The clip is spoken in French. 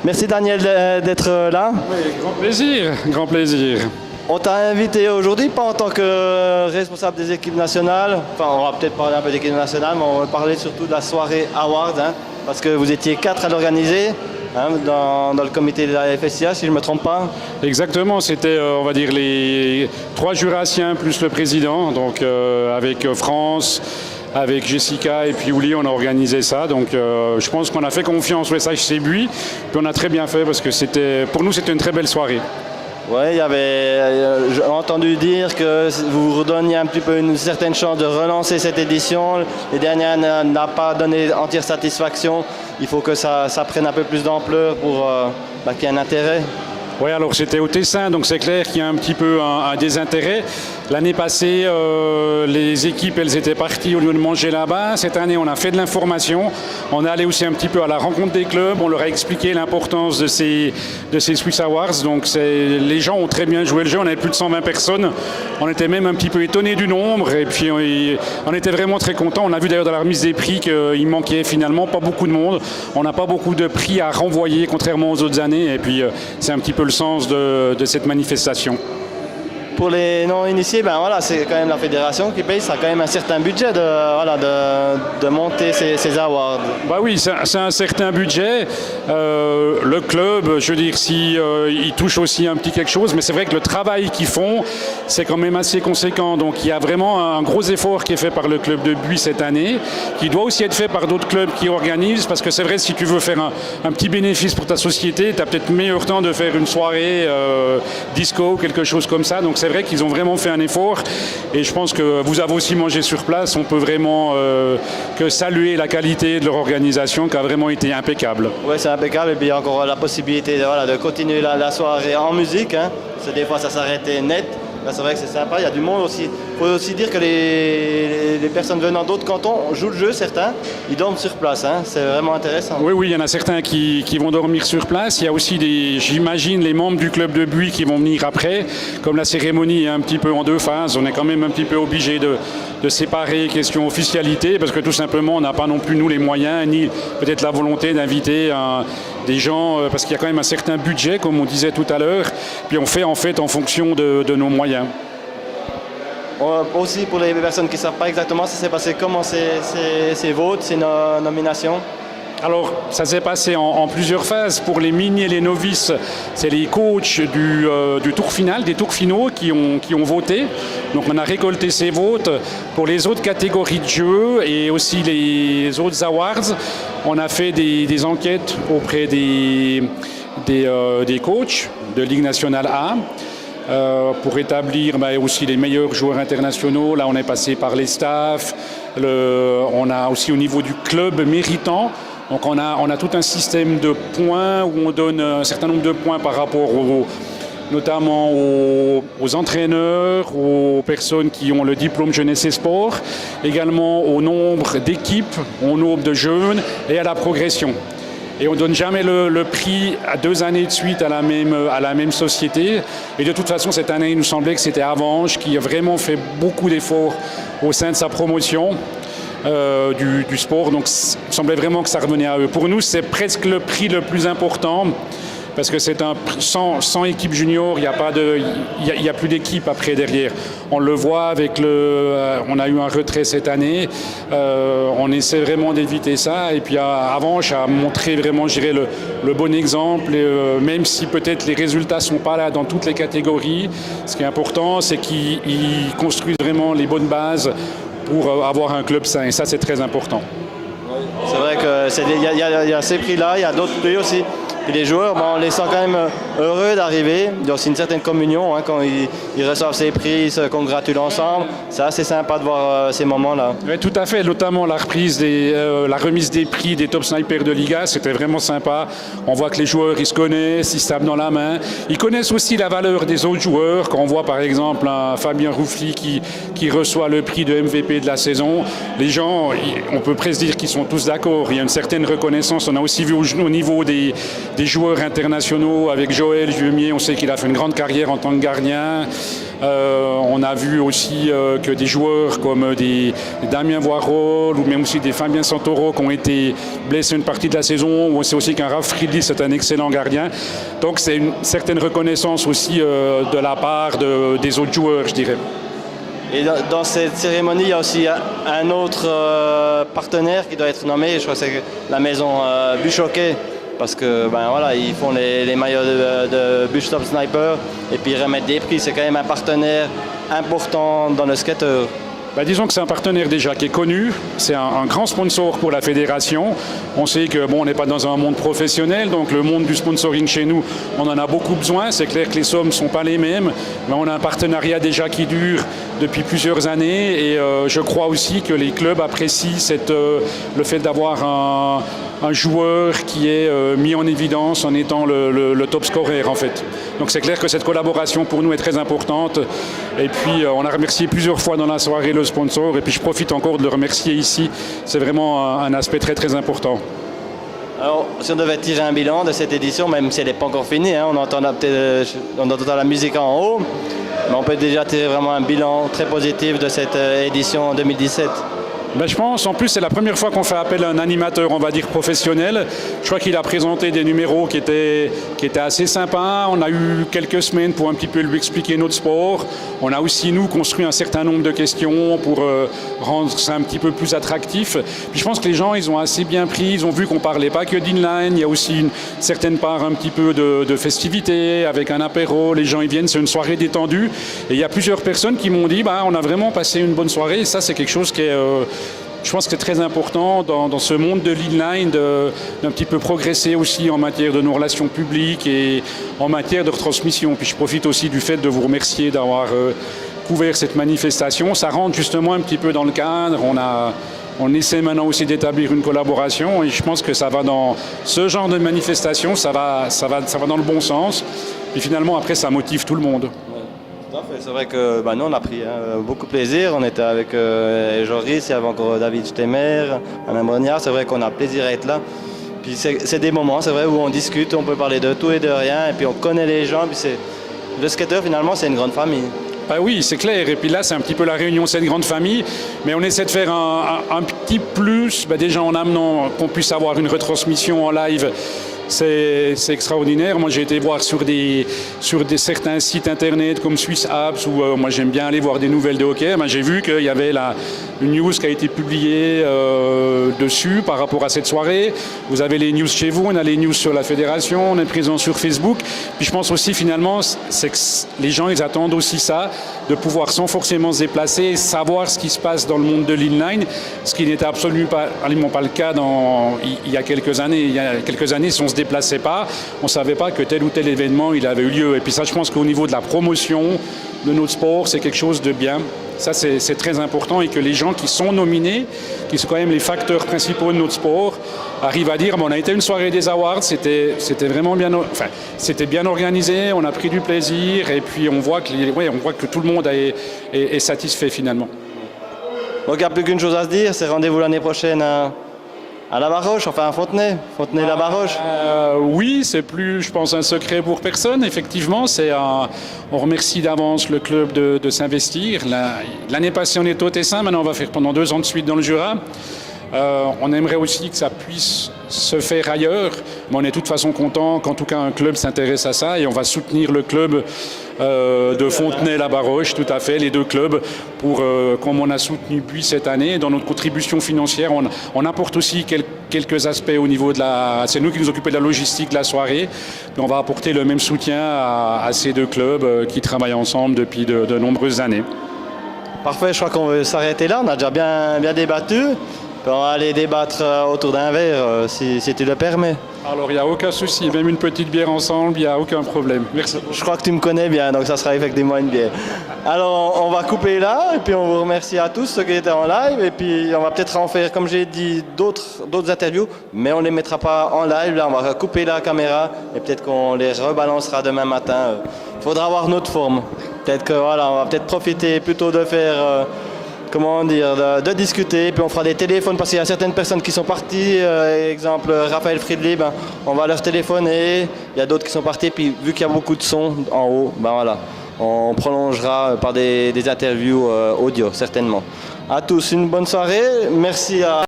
Merci Daniel d'être là. Oui, grand plaisir, grand plaisir. On t'a invité aujourd'hui, pas en tant que responsable des équipes nationales, enfin on va peut-être parler un peu d'équipe nationale, mais on va parler surtout de la soirée Award, parce que vous étiez 4 à l'organiser. Dans le comité de la FSIA, si je ne me trompe pas. Exactement, c'était, on va dire, les 3 jurassiens plus le président, donc avec France, avec Jessica et puis Ouli, on a organisé ça. Donc je pense qu'on a fait confiance au SHC Buis, puis on a très bien fait parce que pour nous, c'était une très belle soirée. Oui, j'ai entendu dire que vous vous redonniez un petit peu une certaine chance de relancer cette édition. Les dernières n'a pas donné entière satisfaction. Il faut que ça prenne un peu plus d'ampleur pour qu'il y ait un intérêt. Oui, alors c'était au Tessin, donc c'est clair qu'il y a un petit peu un désintérêt. L'année passée, les équipes, elles étaient parties au lieu de manger là-bas. Cette année, on a fait de l'information. On est allé aussi un petit peu à la rencontre des clubs. On leur a expliqué l'importance de ces Swiss Awards. Donc les gens ont très bien joué le jeu. On avait plus de 120 personnes. On était même un petit peu étonnés du nombre. Et puis on était vraiment très contents. On a vu d'ailleurs dans la remise des prix qu'il manquait finalement pas beaucoup de monde. On n'a pas beaucoup de prix à renvoyer, contrairement aux autres années. Et puis c'est un petit peu le sens de cette manifestation. Pour les non-initiés, c'est quand même la fédération qui paye, ça a quand même un certain budget de monter ces awards. Bah oui, c'est un certain budget. Le club, je veux dire, il touche aussi un petit quelque chose, mais c'est vrai que le travail qu'ils font, c'est quand même assez conséquent. Donc il y a vraiment un gros effort qui est fait par le club de Buis cette année, qui doit aussi être fait par d'autres clubs qui organisent, parce que c'est vrai, si tu veux faire un petit bénéfice pour ta société, tu as peut-être meilleur temps de faire une soirée disco ou quelque chose comme ça. Donc c'est vrai qu'ils ont vraiment fait un effort et je pense que vous avez aussi mangé sur place. On peut vraiment que saluer la qualité de leur organisation qui a vraiment été impeccable. Oui, c'est impeccable et puis il y a encore la possibilité de continuer la soirée en musique. Des fois ça s'arrêtait net. Là, c'est vrai que c'est sympa, il y a du monde aussi. Il faut aussi dire que les personnes venant d'autres cantons jouent le jeu, certains, ils dorment sur place, c'est vraiment intéressant. Oui, il y en a certains qui vont dormir sur place. Il y a aussi j'imagine, les membres du club de Buis qui vont venir après. Comme la cérémonie est un petit peu en 2 phases, on est quand même un petit peu obligé de séparer question officialité, parce que tout simplement, on n'a pas non plus, nous, les moyens, ni peut-être la volonté d'inviter des gens, parce qu'il y a quand même un certain budget, comme on disait tout à l'heure, puis on fait en fait en fonction de nos moyens. Aussi pour les personnes qui ne savent pas exactement, ça s'est passé comment ces votes, ces nominations? Alors, ça s'est passé en plusieurs phases. Pour les mini et les novices, c'est les coachs du tour final, des tours finaux qui ont voté. Donc, on a récolté ces votes. Pour les autres catégories de jeux et aussi les autres awards, on a fait des enquêtes auprès des coachs de Ligue nationale A. Pour établir aussi les meilleurs joueurs internationaux. Là, on est passé par les staffs. On a aussi au niveau du club méritant. Donc, on a tout un système de points où on donne un certain nombre de points par rapport notamment aux entraîneurs, aux personnes qui ont le diplôme jeunesse et sport, également au nombre d'équipes, au nombre de jeunes et à la progression. Et on ne donne jamais le prix à 2 années de suite à la même société. Et de toute façon, cette année, il nous semblait que c'était Avanche qui a vraiment fait beaucoup d'efforts au sein de sa promotion du sport. Donc, il semblait vraiment que ça revenait à eux. Pour nous, c'est presque le prix le plus important. Parce que c'est sans équipe junior, il n'y a plus d'équipe après derrière. On le voit avec on a eu un retrait cette année. On essaie vraiment d'éviter ça. Et puis Avanche a montré vraiment, je dirais, le bon exemple. Et, même si peut-être les résultats ne sont pas là dans toutes les catégories, ce qui est important, c'est qu'ils construisent vraiment les bonnes bases pour avoir un club sain. Et ça, c'est très important. C'est vrai qu'il y a ces prix-là, il y a d'autres prix aussi. Et les joueurs, on les sent quand même heureux d'arriver. Il y a aussi une certaine communion quand ils reçoivent ces prix, ils se congratulent ensemble. C'est assez sympa de voir ces moments-là. Oui, tout à fait, notamment la remise des prix des top snipers de Liga, c'était vraiment sympa. On voit que les joueurs, ils se connaissent, ils se tapent dans la main. Ils connaissent aussi la valeur des autres joueurs. Quand on voit par exemple un Fabien Rouffly qui reçoit le prix de MVP de la saison, les gens, on peut presque dire qu'ils sont tous d'accord. Il y a une certaine reconnaissance. On a aussi vu au niveau des des joueurs internationaux avec Joël Jumier, on sait qu'il a fait une grande carrière en tant que gardien. On a vu aussi que des joueurs comme des Damien Voirol ou même aussi des Fabien Santoro qui ont été blessés une partie de la saison. On sait aussi qu'un Raph Friedli, c'est un excellent gardien. Donc c'est une certaine reconnaissance aussi de la part des autres joueurs, je dirais. Et dans cette cérémonie, il y a aussi un autre partenaire qui doit être nommé, je crois que c'est la maison Buchoquet, parce que voilà, ils font les maillots de Bush Top Sniper et puis ils remettent des prix. C'est quand même un partenaire important dans le skater. Disons que c'est un partenaire déjà qui est connu, c'est un grand sponsor pour la fédération. On sait que on n'est pas dans un monde professionnel, donc le monde du sponsoring chez nous, on en a beaucoup besoin. C'est clair que les sommes ne sont pas les mêmes, mais on a un partenariat déjà qui dure depuis plusieurs années et je crois aussi que les clubs apprécient le fait d'avoir un joueur qui est mis en évidence en étant le top scorer en fait. Donc c'est clair que cette collaboration pour nous est très importante et puis on a remercié plusieurs fois dans la soirée le sponsor et puis je profite encore de le remercier ici. C'est vraiment un aspect très très important. Alors, si on devait tirer un bilan de cette édition, même si elle n'est pas encore finie, on entend la musique en haut, mais on peut déjà tirer vraiment un bilan très positif de cette édition 2017. Je pense, en plus, c'est la première fois qu'on fait appel à un animateur, on va dire, professionnel. Je crois qu'il a présenté des numéros qui étaient assez sympas. On a eu quelques semaines pour un petit peu lui expliquer notre sport. On a aussi, nous, construit un certain nombre de questions pour rendre ça un petit peu plus attractif. Puis je pense que les gens, ils ont assez bien pris. Ils ont vu qu'on parlait pas que d'inline. Il y a aussi une certaine part un petit peu de festivité avec un apéro. Les gens, ils viennent, c'est une soirée détendue. Et il y a plusieurs personnes qui m'ont dit, on a vraiment passé une bonne soirée. Et ça, c'est quelque chose qui est... je pense que c'est très important dans ce monde de l'inline d'un petit peu progresser aussi en matière de nos relations publiques et en matière de retransmission. Puis je profite aussi du fait de vous remercier d'avoir couvert cette manifestation. Ça rentre justement un petit peu dans le cadre. On essaie maintenant aussi d'établir une collaboration et je pense que ça va dans ce genre de manifestation, ça va dans le bon sens. Et finalement, après, ça motive tout le monde. C'est vrai que nous on a pris beaucoup de plaisir, on était avec Joris, il y avait encore David Stemmer, Alain Brognard, c'est vrai qu'on a plaisir à être là. Puis c'est des moments, c'est vrai, où on discute, on peut parler de tout et de rien, et puis on connaît les gens, puis le skater finalement c'est une grande famille. Oui, c'est clair, et puis là c'est un petit peu la réunion, c'est une grande famille, mais on essaie de faire un petit plus, déjà en amenant qu'on puisse avoir une retransmission en live. C'est extraordinaire. Moi, j'ai été voir sur certains sites internet comme Swiss Apps où moi j'aime bien aller voir des nouvelles de hockey. J'ai vu qu'il y avait une news qui a été publiée dessus par rapport à cette soirée. Vous avez les news chez vous, on a les news sur la fédération, on est présent sur Facebook. Puis je pense aussi finalement, c'est que les gens ils attendent aussi ça, de pouvoir sans forcément se déplacer, savoir ce qui se passe dans le monde de l'inline, ce qui n'était absolument pas le cas il y a quelques années. Il y a quelques années, si on se déplaçait pas, on ne savait pas que tel ou tel événement il avait eu lieu. Et puis ça, je pense qu'au niveau de la promotion de notre sport, c'est quelque chose de bien. Ça, c'est très important et que les gens qui sont nominés, qui sont quand même les facteurs principaux de notre sport, arrivent à dire on a été à une soirée des awards, c'était vraiment bien, c'était bien organisé, on a pris du plaisir et puis on voit que tout le monde est satisfait finalement. Donc il n'y a plus qu'une chose à se dire, c'est rendez-vous l'année prochaine à La Baroche, enfin à Fontenay-La Baroche. Oui, c'est plus, je pense, un secret pour personne. Effectivement, on remercie d'avance le club de s'investir. L'année passée, on était au Tessin, maintenant on va faire pendant 2 ans de suite dans le Jura. On aimerait aussi que ça puisse se faire ailleurs, mais on est de toute façon content qu'en tout cas un club s'intéresse à ça et on va soutenir le club de Fontenay-La Baroche, tout à fait, les 2 clubs, comme on a soutenu Buis cette année. Dans notre contribution financière, on apporte aussi quelques aspects au niveau c'est nous qui nous occupons de la logistique de la soirée, puis on va apporter le même soutien à ces 2 clubs qui travaillent ensemble depuis de nombreuses années. Parfait, je crois qu'on veut s'arrêter là, on a déjà bien débattu. On va aller débattre autour d'un verre, si tu le permets. Alors, il n'y a aucun souci, même une petite bière ensemble, il n'y a aucun problème. Merci. Je crois que tu me connais bien, donc ça sera effectivement une bière. Alors, on va couper là, et puis on vous remercie à tous ceux qui étaient en live, et puis on va peut-être en faire, comme j'ai dit, d'autres interviews, mais on ne les mettra pas en live, là, on va couper la caméra, et peut-être qu'on les rebalancera demain matin. Il faudra avoir notre forme. Peut-être que, on va peut-être profiter plutôt de faire comment dire, de discuter. Puis on fera des téléphones parce qu'il y a certaines personnes qui sont parties. Exemple, Raphaël Friedli, ben, on va leur téléphoner. Il y a d'autres qui sont partis. Puis vu qu'il y a beaucoup de sons en haut, ben voilà, on prolongera par des interviews audio, certainement. À tous, une bonne soirée. Merci à